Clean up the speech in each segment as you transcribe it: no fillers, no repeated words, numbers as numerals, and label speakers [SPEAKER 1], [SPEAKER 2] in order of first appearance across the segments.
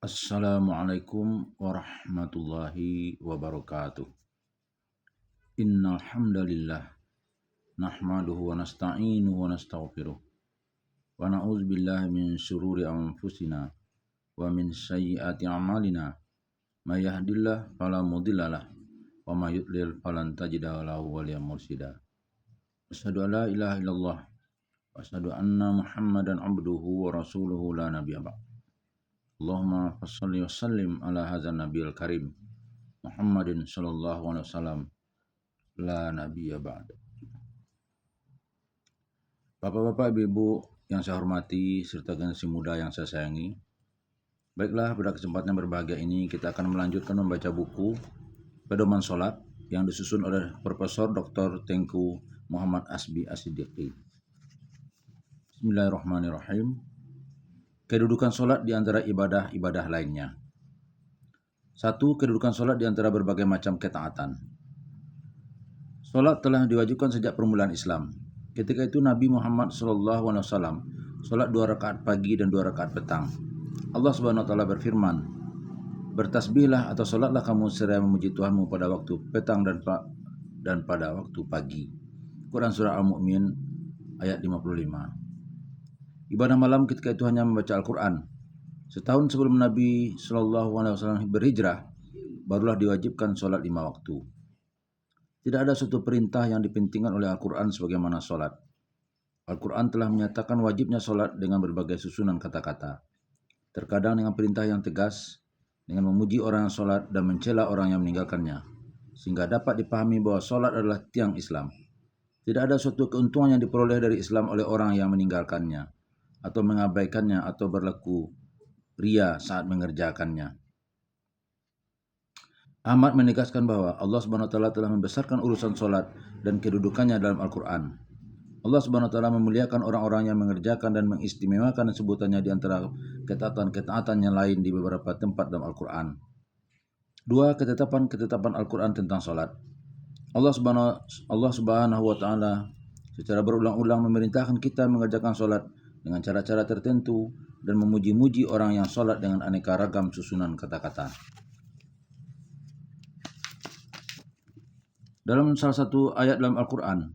[SPEAKER 1] Assalamualaikum warahmatullahi wabarakatuh. Innal hamdalillah nahmaduhu wa nasta'inuhu wa nastaghfiruh wa na'udzu billahi min syururi anfusina wa min sayyiati a'malina. May yahdihillahu fala mudhillalah wa may yudlil falan tajida lahu waliyyan mursyida. Asyhadu an la ilaha illallah wa asyhadu anna Muhammadan abduhu wa rasuluhu la nabiyya ba'd. Allahumma shalli wa sallim ala hadzal nabiyil karim Muhammadin sallallahu alaihi wasallam la nabiyya ba'd. Bapak-bapak, ibu-ibu yang saya hormati serta generasi muda yang saya sayangi. Baiklah, pada kesempatan yang berbahagia ini kita akan melanjutkan membaca buku Pedoman Salat yang disusun oleh Profesor Dr. Tengku Muhammad Asbi As-Siddiqi. Bismillahirrahmanirrahim. Kedudukan salat di antara ibadah-ibadah lainnya. 1. Kedudukan salat di antara berbagai macam ketaatan. Salat telah diwajibkan sejak permulaan Islam. Ketika itu Nabi Muhammad SAW salat 2 rakaat pagi dan 2 rakaat petang. Allah Subhanahu wa taala berfirman, "Bertasbihlah atau salatlah kamu seraya memuji Tuhanmu pada waktu petang dan pada waktu pagi." Quran surah Al-Mu'min ayat 55. Ibadah malam ketika itu hanya membaca Al-Quran. Setahun sebelum Nabi SAW berhijrah, barulah diwajibkan sholat 5 waktu. Tidak ada suatu perintah yang dipentingkan oleh Al-Quran sebagaimana sholat. Al-Quran telah menyatakan wajibnya sholat dengan berbagai susunan kata-kata. Terkadang dengan perintah yang tegas, dengan memuji orang yang sholat dan mencela orang yang meninggalkannya, sehingga dapat dipahami bahwa sholat adalah tiang Islam. Tidak ada suatu keuntungan yang diperoleh dari Islam oleh orang yang meninggalkannya, atau mengabaikannya atau berlaku ria saat mengerjakannya. Ahmad menegaskan bahwa Allah Subhanahu wa taala telah membesarkan urusan salat dan kedudukannya dalam Al-Qur'an. Allah Subhanahu wa taala memuliakan orang-orang yang mengerjakan dan mengistimewakan sebutannya di antara ketaatan-ketaatan yang lain di beberapa tempat dalam Al-Qur'an. 2. Ketetapan Al-Qur'an tentang salat. Allah Subhanahu wa taala secara berulang-ulang memerintahkan kita mengerjakan salat dengan cara-cara tertentu dan memuji-muji orang yang sholat dengan aneka ragam susunan kata-kata. Dalam salah satu ayat dalam Al-Quran,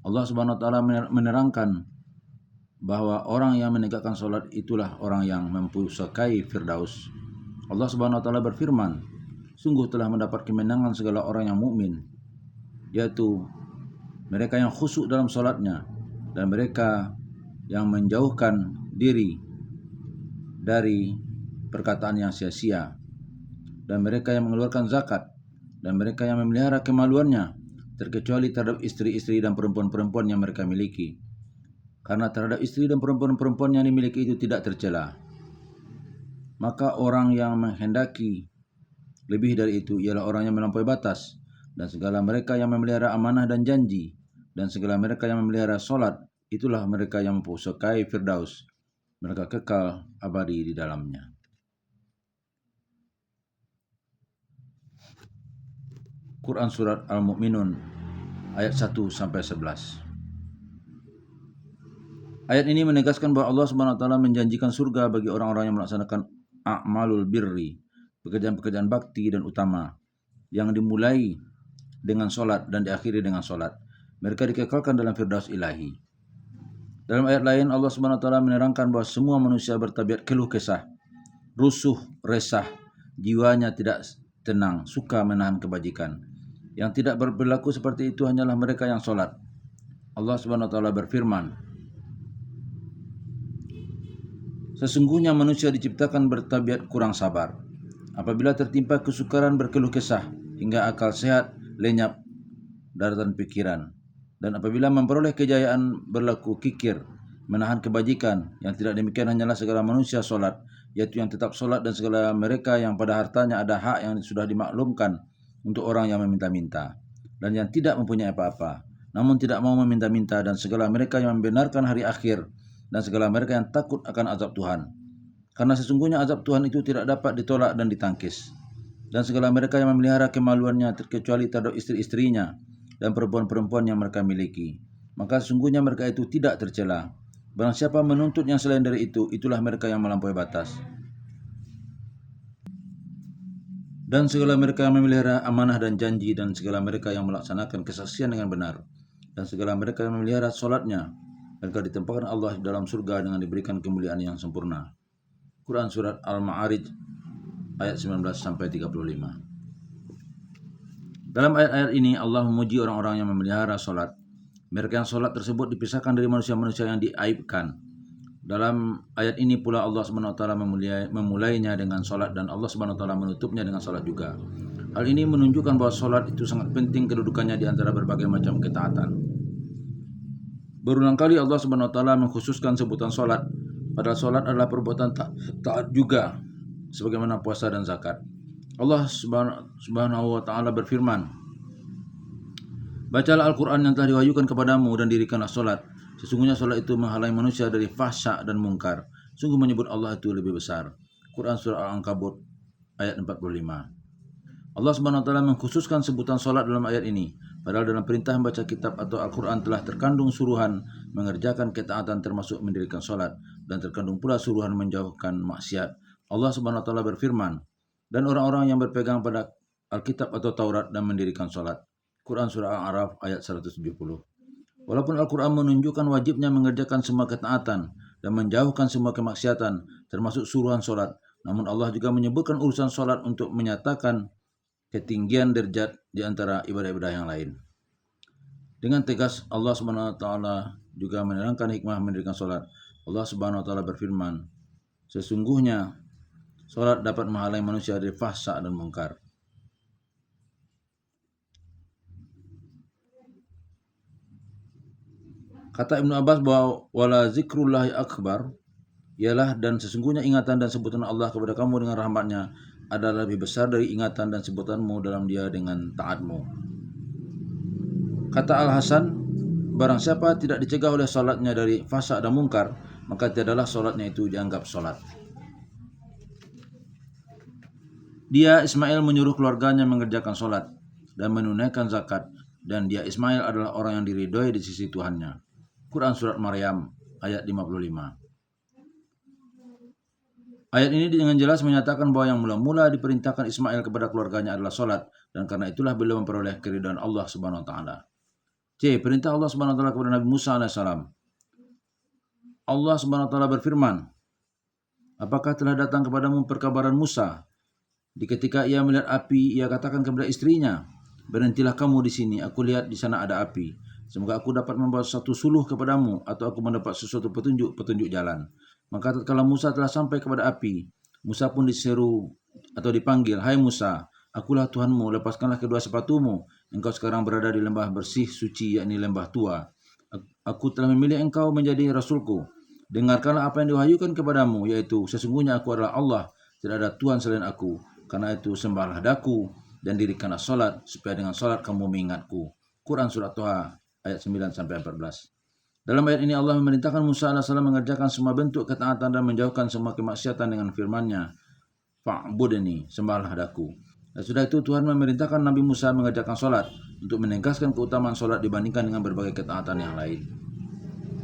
[SPEAKER 1] Allah Subhanahu wa taala menerangkan bahwa orang yang menegakkan sholat itulah orang yang mempusakai Firdaus. Allah Subhanahu wa taala berfirman, "Sungguh telah mendapat kemenangan segala orang yang mukmin, yaitu mereka yang khusyuk dalam sholatnya dan mereka yang menjauhkan diri dari perkataan yang sia-sia, dan mereka yang mengeluarkan zakat, dan mereka yang memelihara kemaluannya, terkecuali terhadap istri-istri dan perempuan-perempuan yang mereka miliki. Karena terhadap istri dan perempuan-perempuan yang dimiliki itu tidak tercela. Maka orang yang menghendaki lebih dari itu ialah orang yang melampaui batas, dan segala mereka yang memelihara amanah dan janji, dan segala mereka yang memelihara sholat, itulah mereka yang mempusakai Firdaus. Mereka kekal abadi di dalamnya." Quran Surat Al-Mu'minun ayat 1-11. Ayat ini menegaskan bahwa Allah Subhanahu wa taala menjanjikan surga bagi orang-orang yang melaksanakan a'malul birri, pekerjaan-pekerjaan bakti dan utama, yang dimulai dengan sholat dan diakhiri dengan sholat. Mereka dikekalkan dalam Firdaus ilahi. Dalam ayat lain Allah Subhanahu wa taala menerangkan bahwa semua manusia bertabiat keluh kesah, rusuh, resah, jiwanya tidak tenang, suka menahan kebajikan. Yang tidak berperilaku seperti itu hanyalah mereka yang sholat. Allah Subhanahu wa taala berfirman, "Sesungguhnya manusia diciptakan bertabiat kurang sabar. Apabila tertimpa kesukaran berkeluh kesah hingga akal sehat lenyap daratan pikiran. Dan apabila memperoleh kejayaan berlaku kikir, menahan kebajikan. Yang tidak demikian hanyalah segala manusia solat, yaitu yang tetap solat dan segala mereka yang pada hartanya ada hak yang sudah dimaklumkan untuk orang yang meminta-minta, dan yang tidak mempunyai apa-apa, namun tidak mau meminta-minta, dan segala mereka yang membenarkan hari akhir, dan segala mereka yang takut akan azab Tuhan. Karena sesungguhnya azab Tuhan itu tidak dapat ditolak dan ditangkis. Dan segala mereka yang memelihara kemaluannya terkecuali terhadap istri-istrinya dan perempuan-perempuan yang mereka miliki, maka sesungguhnya mereka itu tidak tercela. Barang siapa menuntut yang selain dari itu, itulah mereka yang melampaui batas. Dan segala mereka yang memelihara amanah dan janji, dan segala mereka yang melaksanakan kesaksian dengan benar, dan segala mereka yang memelihara solatnya, mereka ditempatkan Allah dalam surga dengan diberikan kemuliaan yang sempurna. Quran Surat Al-Ma'arij ayat 19-35. Dalam ayat-ayat ini Allah memuji orang-orang yang memelihara solat. Mereka yang solat tersebut dipisahkan dari manusia-manusia yang diaibkan. Dalam ayat ini pula Allah SWT memulainya dengan solat, dan Allah SWT menutupnya dengan solat juga. Hal ini menunjukkan bahwa solat itu sangat penting kedudukannya di antara berbagai macam ketaatan. Berulang kali Allah SWT mengkhususkan sebutan solat, padahal solat adalah perbuatan taat juga, sebagaimana puasa dan zakat. Allah Subhanahu wa Ta'ala berfirman, "Bacalah Al-Quran yang telah diwahyukan kepadamu dan dirikanlah solat. Sesungguhnya solat itu menghalangi manusia dari fahsya dan mungkar. Sungguh menyebut Allah itu lebih besar." Quran Surah Al-Ankabut ayat 45. Allah Subhanahu wa Ta'ala mengkhususkan sebutan solat dalam ayat ini, padahal dalam perintah membaca kitab atau Al-Quran telah terkandung suruhan mengerjakan ketaatan termasuk mendirikan solat, dan terkandung pula suruhan menjauhkan maksiat. Allah Subhanahu wa Ta'ala berfirman, "Dan orang-orang yang berpegang pada Alkitab atau Taurat dan mendirikan solat." Quran Surah Al-A'raf ayat 170. Walaupun Al-Quran menunjukkan wajibnya mengerjakan semua ketaatan dan menjauhkan semua kemaksiatan, termasuk suruhan solat, namun Allah juga menyebutkan urusan solat untuk menyatakan ketinggian derajat di antara ibadah-ibadah yang lain. Dengan tegas Allah Subhanahu wa Ta'ala juga menerangkan hikmah mendirikan solat. Allah Subhanahu wa Ta'ala berfirman, "Sesungguhnya solat dapat menghalangi manusia dari fahsya dan mungkar." Kata Ibnu Abbas bahwa wala zikrullahi akbar, ialah dan sesungguhnya ingatan dan sebutan Allah kepada kamu dengan rahmatnya adalah lebih besar dari ingatan dan sebutanmu dalam dia dengan taatmu. Kata Al-Hasan, barang siapa tidak dicegah oleh solatnya dari fahsya dan mungkar, maka tiadalah solatnya itu dianggap solat. Dia Ismail menyuruh keluarganya mengerjakan solat dan menunaikan zakat, dan dia Ismail adalah orang yang diridhoi di sisi Tuhannya. Quran Surat Maryam ayat 55. Ayat ini dengan jelas menyatakan bahwa yang mula-mula diperintahkan Ismail kepada keluarganya adalah solat, dan karena itulah beliau memperoleh keridhaan Allah Subhanahu wa Ta'ala. C. Perintah Allah Subhanahu wa Ta'ala kepada Nabi Musa AS. Allah Subhanahu wa Ta'ala berfirman, "Apakah telah datang kepadamu perkabaran Musa? Di ketika ia melihat api, ia katakan kepada istrinya, 'Berhentilah kamu di sini, aku lihat di sana ada api. Semoga aku dapat membawa satu suluh kepadamu, atau aku mendapat sesuatu petunjuk jalan.' Maka tatkala Musa telah sampai kepada api, Musa pun diseru atau dipanggil, 'Hai Musa, akulah Tuhanmu, lepaskanlah kedua sepatumu. Engkau sekarang berada di lembah bersih suci, yakni lembah tua. Aku telah memilih engkau menjadi rasulku. Dengarkanlah apa yang diwahyukan kepadamu, yaitu sesungguhnya aku adalah Allah, tidak ada Tuhan selain aku. Karena itu sembahlah daku dan dirikanlah solat, supaya dengan solat kamu mengingatku." Quran Surat Toha ayat 9-14. Dalam ayat ini Allah memerintahkan Musa AS mengerjakan semua bentuk ketaatan dan menjauhkan semua kemaksiatan dengan firman-Nya, "Fa'budni, sembahlah daku." Dan sudah itu Tuhan memerintahkan Nabi Musa mengerjakan solat untuk menegaskan keutamaan solat dibandingkan dengan berbagai ketaatan yang lain.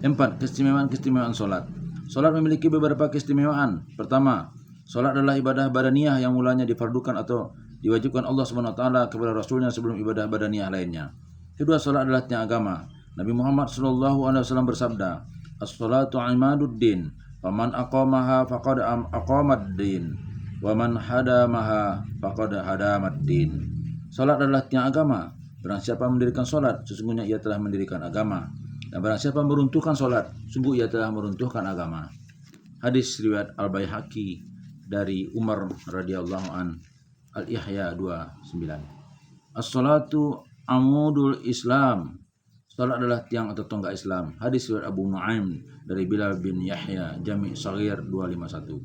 [SPEAKER 1] 4. Keistimewaan solat. Solat memiliki beberapa keistimewaan. Pertama, solat adalah ibadah badaniyah yang mulanya difardukan atau diwajibkan Allah Subhanahu wa Ta'ala kepada Rasulnya sebelum ibadah badaniyah lainnya. Kedua, solat adalah tiang agama. Nabi Muhammad SAW bersabda, "As-salatu imaduddin, faman aqamaha faqad aqamaddin, wa man hadamaha faqad hadamaddin." Salat adalah tiang agama. Barang siapa mendirikan salat, sesungguhnya ia telah mendirikan agama. Dan barang siapa meruntuhkan salat, sungguh ia telah meruntuhkan agama. Hadis riwayat Al-Baihaqi dari Umar radhiyallahu an, Al-Ihya 29. As-salatu amudul Islam. Salat adalah tiang atau tonggak Islam. Hadis riwayat Abu Nuaim dari Bilal bin Yahya, Jami' Shaghir 251.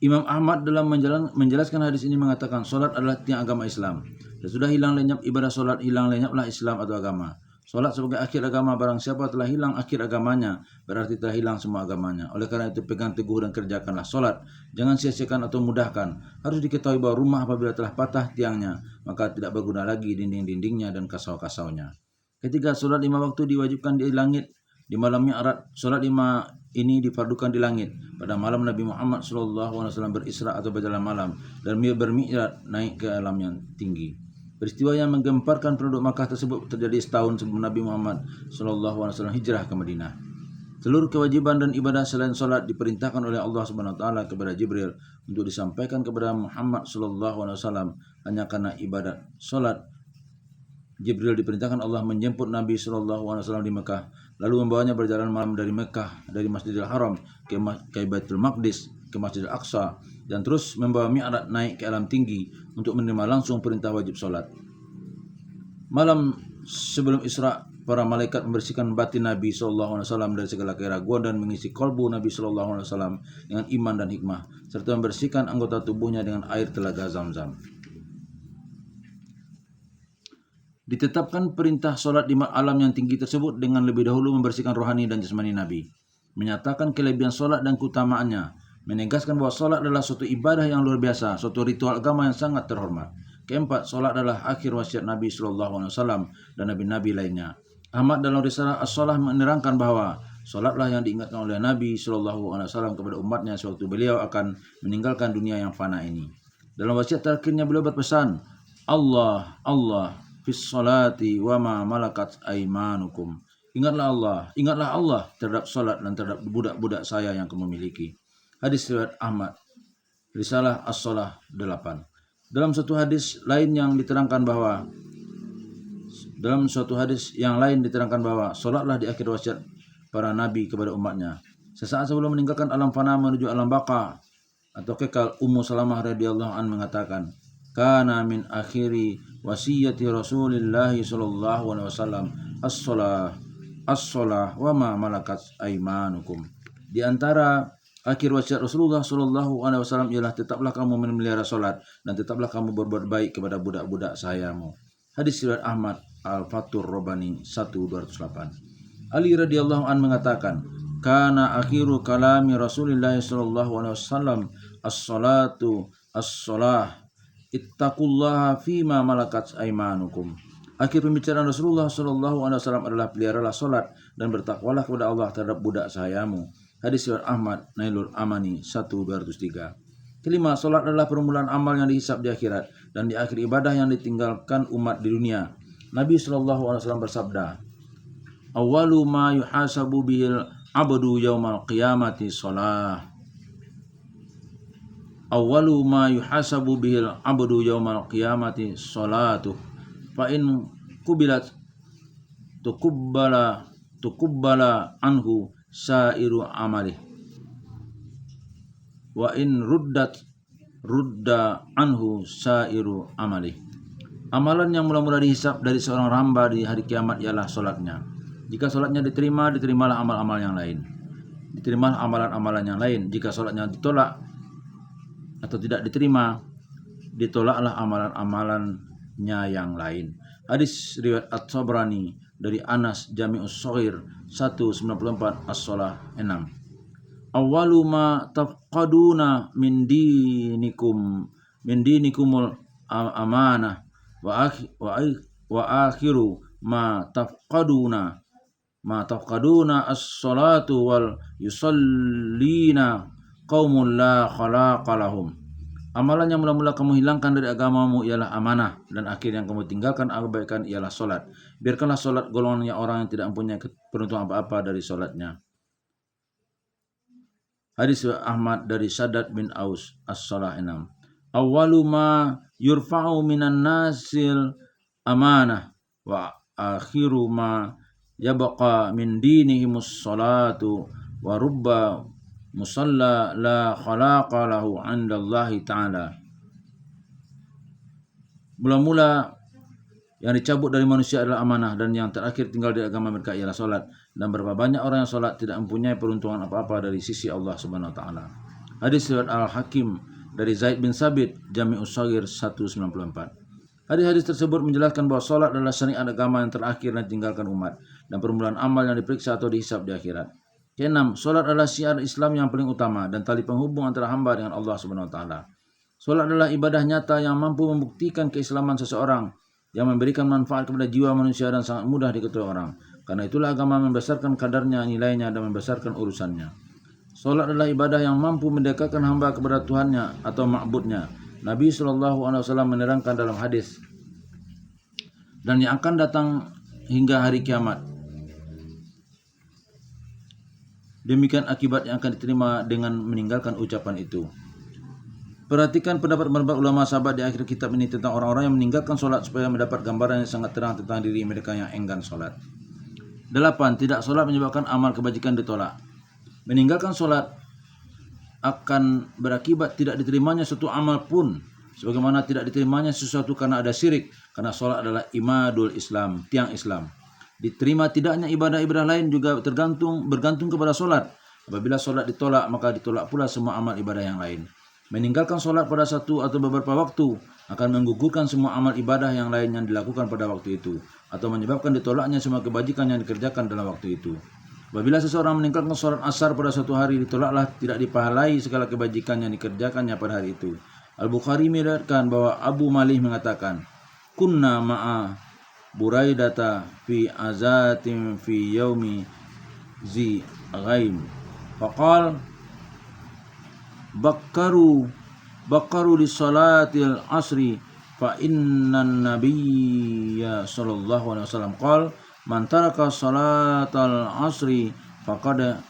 [SPEAKER 1] Imam Ahmad dalam menjelaskan hadis ini mengatakan salat adalah tiang agama Islam. Sesudah hilang lenyap ibadah salat, hilang lenyaplah Islam atau agama. Salat sebagai akhir agama, barang siapa telah hilang akhir agamanya, berarti telah hilang semua agamanya. Oleh karena itu pegang teguh dan kerjakanlah salat. Jangan sia-siakan atau mudahkan. Harus diketahui bahwa rumah apabila telah patah tiangnya, maka tidak berguna lagi dinding-dindingnya dan kasau-kasaunya. Ketiga, salat 5 waktu diwajibkan di langit di malam Mi'raj. Salat 5 ini difardukan di langit pada malam Nabi Muhammad SAW berisra atau berjalan malam dan bermi'raj naik ke alam yang tinggi. Peristiwa yang menggemparkan penduduk Makkah tersebut terjadi setahun sebelum Nabi Muhammad SAW hijrah ke Madinah. Seluruh kewajiban dan ibadah selain solat diperintahkan oleh Allah Subhanahu wa taala kepada Jibril untuk disampaikan kepada Muhammad SAW. Hanya karena ibadat solat, Jibril diperintahkan Allah menjemput Nabi SAW di Mekah, lalu membawanya berjalan malam dari Mekah, dari Masjidil Haram ke Baitul Maqdis, ke Masjidil Aqsa, dan terus membawa mi'raj naik ke alam tinggi untuk menerima langsung perintah wajib solat. Malam sebelum Isra, para malaikat membersihkan batin Nabi SAW dari segala keraguan dan mengisi kolbu Nabi SAW dengan iman dan hikmah, serta membersihkan anggota tubuhnya dengan air telaga Zam-Zam. Ditetapkan perintah solat di alam yang tinggi tersebut dengan lebih dahulu membersihkan rohani dan jasmani Nabi, menyatakan kelebihan solat dan keutamaannya, menegaskan bahwa solat adalah suatu ibadah yang luar biasa, suatu ritual agama yang sangat terhormat. Keempat, solat adalah akhir wasiat Nabi SAW dan nabi-nabi lainnya. Ahmad dalam risalah As-Salah menerangkan bahwa solatlah yang diingatkan oleh Nabi SAW kepada umatnya sewaktu beliau akan meninggalkan dunia yang fana ini. Dalam wasiat terakhirnya beliau berpesan, Allah, Allah, fis salati wa ma malakat aimanukum. Ingatlah Allah terhadap solat dan terhadap budak-budak saya yang kamu miliki. Hadis riwayat Ahmad, risalah As-Salah 8. Dalam suatu hadis yang diterangkan bahwa solatlah di akhir wasiat para nabi kepada umatnya. Sesaat sebelum meninggalkan alam fana menuju alam baqa atau kekal, Ummu Salamah radhiyallahu an mengatakan, "Kana min akhiri wasiyati Rasulillah sallallahu alaihi wasallam as-shalah wa ma malakat aimanukum." Di antara akhir wasiat Rasulullah sallallahu alaihi wasallam ialah tetaplah kamu memelihara salat dan tetaplah kamu berbuat baik kepada budak-budak sayamu. Hadis riwayat Ahmad Al-Fatur Robani 1208. Ali radhiyallahu an mengatakan, "Kana akhiru kalami Rasulillah sallallahu alaihi wasallam as-salatu as-salah ittaqullaha fima malakat aimanukum." Akhir pembicaraan Rasulullah sallallahu alaihi wasallam adalah peliharalah salat dan bertakwalah kepada Allah terhadap budak sayamu. Hadis riwayat Ahmad Nailul Amani 1203. Kelima, salat adalah permulaan amal yang dihisab di akhirat dan di akhir ibadah yang ditinggalkan umat di dunia. Nabi SAW bersabda, "Awwalu ma yuhasabu bihil abdu yaumal qiyamati shalah." Awwalu ma yuhasabu bihil abdu yaumal qiyamati salatuh. Fa in kubilat tukubbala anhu sairu amalih, wa in rudda anhu sairu amalih. Amalan yang mula-mula dihisab dari seorang hamba di hari kiamat ialah solatnya. Jika solatnya diterima, diterimalah amal-amal yang lain. Diterimalah amalan-amalan yang lain. Jika solatnya ditolak atau tidak diterima, ditolaklah amalan-amalannya yang lain. Hadis riwayat At-Tabrani dari Anas Jami'us Shaghir 194 As-Salah 6. Awwalu ma tafqaduna min dinikumul amanah wa akhiru ma tafqaduna as-salatu wal yusallina qaumun la khalaqa lahum. Amalan yang mula-mula kamu hilangkan dari agamamu ialah amanah, dan akhir yang kamu tinggalkan abaikan ialah solat. Biarkanlah solat golongannya orang yang tidak mempunyai keberuntungan apa-apa dari solatnya. Hadis Ahmad dari Shaddad bin Aus As-Salah 6. Awwalu ma yurfa'u minan nasil amanah wa akhiru ma yabqa min dinihimus salatu wa rubba musalla la khalaqa lahu 'indallahi ta'ala. Mula-mula yang dicabut dari manusia adalah amanah, dan yang terakhir tinggal di agama mereka ialah salat. Dan berapa banyak orang yang salat tidak mempunyai peruntungan apa-apa dari sisi Allah Subhanahu wa taala. Hadis riwayat Al-Hakim dari Zaid bin Sabit Jami'us Shaghir 194. Hadis-hadis tersebut menjelaskan bahwa salat adalah syariat agama yang terakhir dan ditinggalkan umat, dan permulaan amal yang diperiksa atau dihisab di akhirat. Keenam, salat adalah syiar Islam yang paling utama dan tali penghubung antara hamba dengan Allah Subhanahu wa taala. Salat adalah ibadah nyata yang mampu membuktikan keislaman seseorang, yang memberikan manfaat kepada jiwa manusia dan sangat mudah diketahui orang. Karena itulah agama membesarkan kadarnya, nilainya, dan membesarkan urusannya. Salat adalah ibadah yang mampu mendekatkan hamba kepada Tuhannya atau ma'budnya. Nabi SAW menerangkan dalam hadis, dan yang akan datang hingga hari kiamat. Demikian akibat yang akan diterima dengan meninggalkan ucapan itu. Perhatikan pendapat ulama sahabat di akhir kitab ini tentang orang-orang yang meninggalkan solat supaya mendapat gambaran yang sangat terang tentang diri mereka yang enggan solat. 8. Tidak solat menyebabkan amal kebajikan ditolak. Meninggalkan solat akan berakibat tidak diterimanya suatu amal pun, sebagaimana tidak diterimanya sesuatu karena ada syirik, karena solat adalah imadul Islam, tiang Islam. Diterima tidaknya ibadah-ibadah lain juga bergantung kepada solat. Apabila solat ditolak, maka ditolak pula semua amal ibadah yang lain. Meninggalkan solat pada satu atau beberapa waktu akan menggugurkan semua amal ibadah yang lain yang dilakukan pada waktu itu, atau menyebabkan ditolaknya semua kebajikan yang dikerjakan dalam waktu itu. Apabila seseorang meninggalkan solat asar pada suatu hari, ditolaklah tidak dipahalai segala kebajikan yang dikerjakannya pada hari itu. Al-Bukhari meriwayatkan bahwa Abu Malih mengatakan, kunna ma'a Buraidata fi azatin fi yaumi zi ghaim faqal bakaru li salatil asri fa innan nabiyya sallallahu alaihi wasallam qala man taraka salatal asri faqad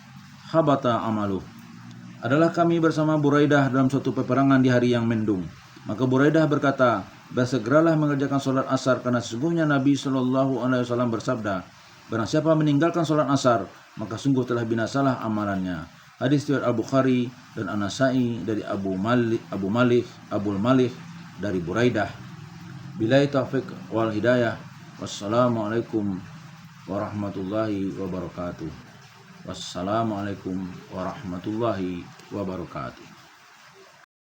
[SPEAKER 1] habata amaluh. Adalah kami bersama Buraidah dalam suatu peperangan di hari yang mendung. Maka Buraidah berkata, bersegeralah mengerjakan solat asar, karena sesungguhnya Nabi SAW bersabda, barang siapa meninggalkan solat asar, maka sungguh telah binasalah amalannya. Hadis riwayat Al-Bukhari dan An-Nasa'i dari Abul Malih dari Buraidah. Billahi taufiq wal hidayah. Wassalamualaikum warahmatullahi wabarakatuh. Wassalamualaikum warahmatullahi wabarakatuh.